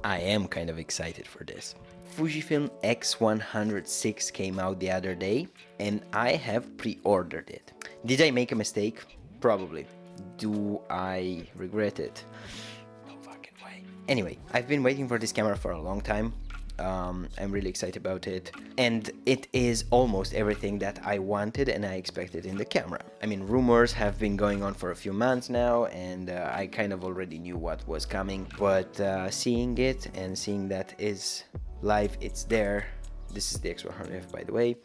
I am kind of excited for this. Fujifilm X100VI came out the other day and I have pre-ordered it. Did I make a mistake? Probably. Do I regret it? No fucking way. Anyway, I've been waiting for this camera for a long time. I'm really excited about it, and it is almost everything that I wanted and I expected in the camera. I mean, rumors have been going on for a few months now, and I kind of already knew what was coming, but seeing it and seeing that is live, it's there. This is the X100V, by the way.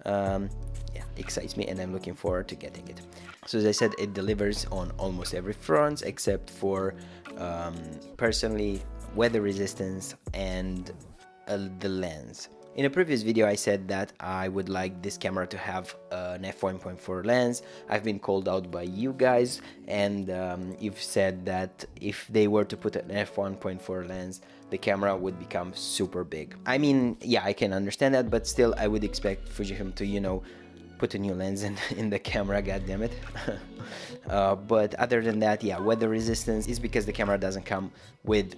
Yeah, excites me and I'm looking forward to getting it. So as I said, it delivers on almost every front except for personally weather resistance and the lens. In a previous video I said that I would like this camera to have an f1.4 lens. I've been called out by you guys, and you've said that if they were to put an f1.4 lens, the camera would become super big. I mean, yeah, I can understand that, but still I would expect Fujifilm to, you know, put a new lens in the camera, goddammit. But other than that, yeah, weather resistance is because the camera doesn't come with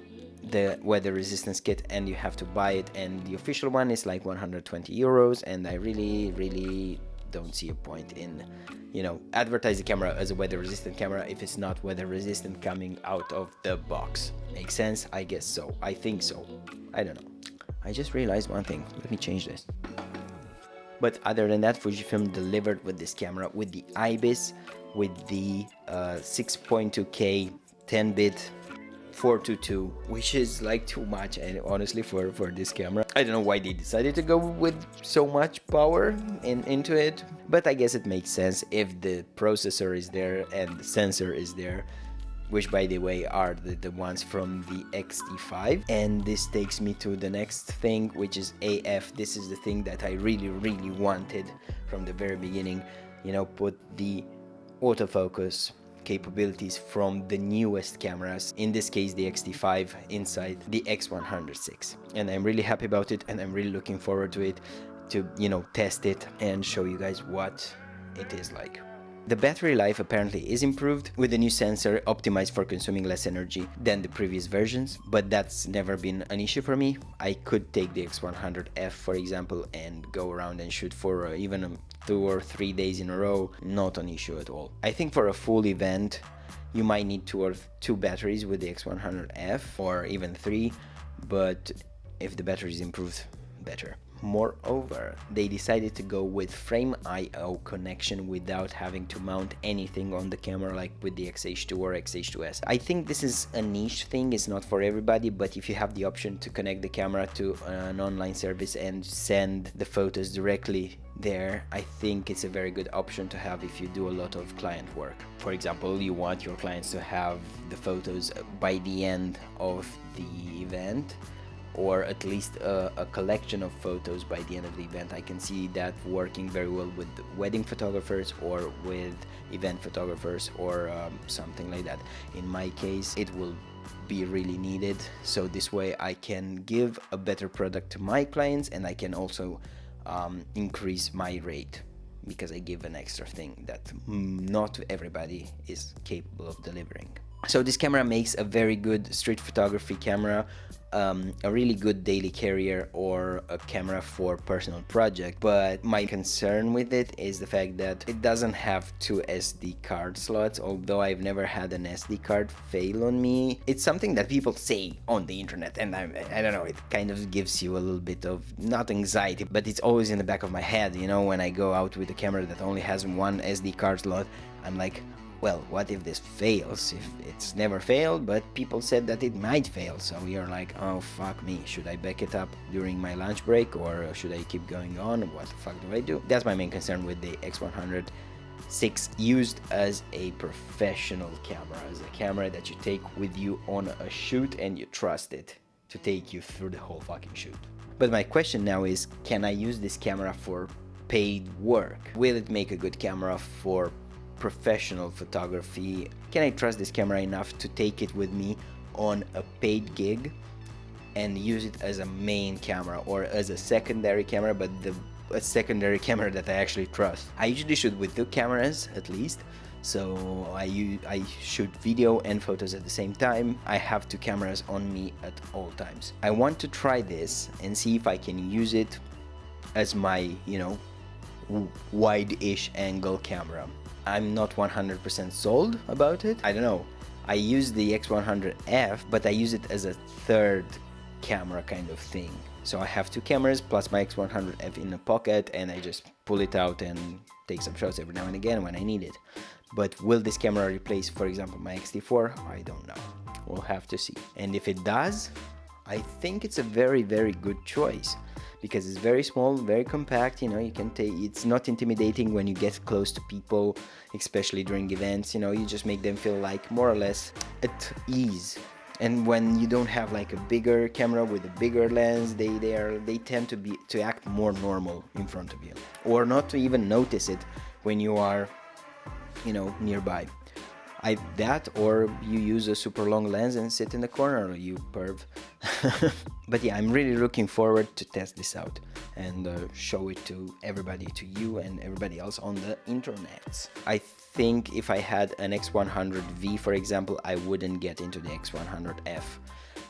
the weather resistance kit and you have to buy it, and the official one is like 120 euros, and I really don't see a point in, you know, advertise the camera as a weather resistant camera if it's not weather resistant coming out of the box. Makes sense? I guess so. I think so. I don't know. I just realized one thing. Let me change this. But other than that, Fujifilm delivered with this camera, with the IBIS, with the 6.2K 10-bit 422, which is like too much, and honestly for this camera I don't know why they decided to go with so much power into it, but I guess it makes sense if the processor is there and the sensor is there, which by the way are the ones from the XT5. And this takes me to the next thing, which is AF. This is the thing that I really wanted from the very beginning, you know, put the autofocus capabilities from the newest cameras, in this case the XT5, inside the X100VI, and I'm really happy about it, and I'm really looking forward to it, to, you know, test it and show you guys what it is like. The battery life apparently is improved with the new sensor, optimized for consuming less energy than the previous versions, but that's never been an issue for me. I could take the X100F, for example, and go around and shoot for even 2 or 3 days in a row, not an issue at all. I think for a full event you might need two batteries with the X100F, or even 3, but if the battery is improved, better. Moreover, they decided to go with frame I/O connection without having to mount anything on the camera like with the X-H2 or X-H2S. I think this is a niche thing, it's not for everybody, but if you have the option to connect the camera to an online service and send the photos directly there, I think it's a very good option to have if you do a lot of client work. For example, you want your clients to have the photos by the end of the event, or at least a collection of photos by the end of the event. I can see that working very well with wedding photographers or with event photographers, or something like that. In my case, it will be really needed, so this way I can give a better product to my clients, and I can also increase my rate, because I give an extra thing that not everybody is capable of delivering. So this camera makes a very good street photography camera, a really good daily carrier, or a camera for personal project. But my concern with it is the fact that it doesn't have 2 SD card slots, although I've never had an SD card fail on me. It's something that people say on the internet, and I don't know, it kind of gives you a little bit of, not anxiety, but it's always in the back of my head, you know, when I go out with a camera that only has 1 SD card slot. I'm like, well, what if this fails? If it's never failed, but people said that it might fail, so you're like, oh fuck me, should I back it up during my lunch break, or should I keep going on? What the fuck do I do? That's my main concern with the X100VI, used as a professional camera, as a camera that you take with you on a shoot and you trust it to take you through the whole fucking shoot. But my question now is, can I use this camera for paid work? Will it make a good camera for professional photography? Can I trust this camera enough to take it with me on a paid gig and use it as a main camera, or as a secondary camera, but a secondary camera that I actually trust? I usually shoot with 2 cameras at least, So I shoot video and photos at the same time. I have two cameras on me at all times. I want to try this and see if I can use it as my, you know, wide-ish angle camera. I'm not 100% sold about it. I don't know. I use the X100F, but I use it as a third camera kind of thing. So I have two cameras plus my X100F in a pocket, and I just pull it out and take some shots every now and again when I need it. But will this camera replace, for example, my X-T4? I don't know. We'll have to see. And if it does, I think it's a very, very good choice, because it's very small, very compact. You know, you can take, it's not intimidating when you get close to people, especially during events. You know, you just make them feel like more or less at ease. And when you don't have like a bigger camera with a bigger lens, they tend to act more normal in front of you, or not to even notice it when you are, you know, nearby. That, or you use a super long lens and sit in the corner, you perv. But yeah, I'm really looking forward to test this out and show it to everybody, to you and everybody else on the internet. I think if I had an X100V, for example, I wouldn't get into the X100F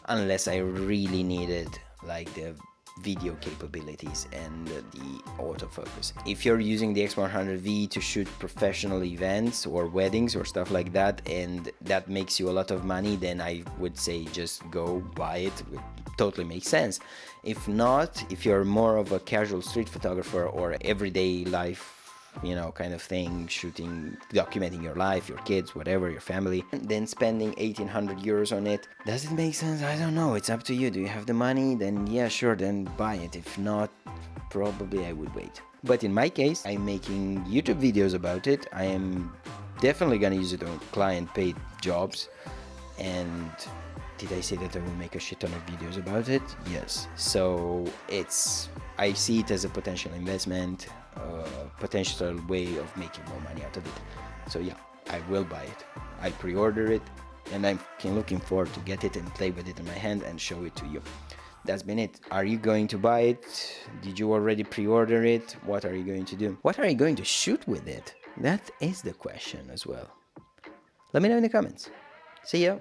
unless I really needed like the video capabilities and the autofocus. If you're using the X100V to shoot professional events or weddings or stuff like that, and that makes you a lot of money, then I would say just go buy it. It totally makes sense. If not, if you're more of a casual street photographer or everyday life, you know, kind of thing, shooting, documenting your life, your kids, whatever, your family, and then spending 1,800 euros on it, does it make sense? I don't know. It's up to you. Do you have the money? Then yeah, sure, then buy it. If not, probably I would wait. But in my case, I'm making YouTube videos about it. I am definitely gonna use it on client paid jobs. And did I say that I will make a shit ton of videos about it? Yes. So I see it as a potential investment, potential way of making more money out of it. So yeah, I will buy it. I pre-order it, and I'm looking forward to get it and play with it in my hand and show it to you. That's been it. Are you going to buy it? Did you already pre-order it? What are you going to do? What are you going to shoot with it? That is the question as well. Let me know in the comments. See ya.